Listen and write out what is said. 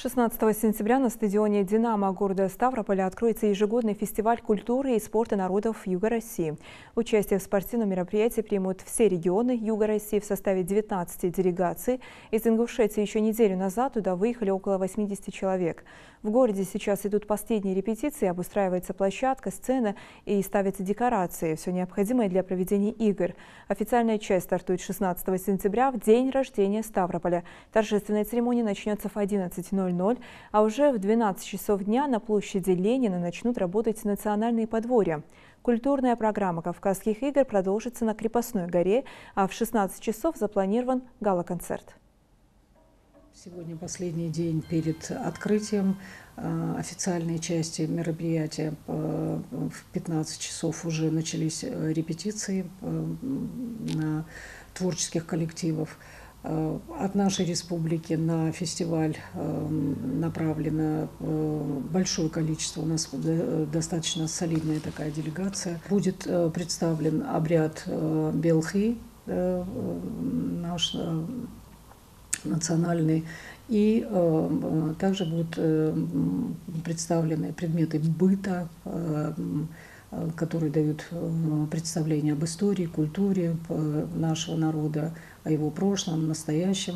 16 сентября на стадионе «Динамо» города Ставрополя откроется ежегодный фестиваль культуры и спорта народов Юга России. Участие в спортивном мероприятии примут все регионы Юга России в составе 19 делегаций. Из Ингушетии еще неделю назад туда выехали около 80 человек. В городе сейчас идут последние репетиции, обустраивается площадка, сцена и ставятся декорации. Все необходимое для проведения игр. Официальная часть стартует 16 сентября в день рождения Ставрополя. Торжественная церемония начнется в 11:00, а уже в 12 часов дня на площади Ленина начнут работать национальные подворья. Культурная программа Кавказских игр продолжится на Крепостной горе, а в 16 часов запланирован гала-концерт. Сегодня последний день перед открытием официальной части мероприятия. В 15 часов уже начались репетиции на творческих коллективов. От нашей республики на фестиваль направлено большое количество, у нас достаточно солидная такая делегация. Будет представлен обряд Белхи, наш национальный, и также будут представлены предметы быта, которые дают представление об истории, культуре нашего народа, о его прошлом, настоящем.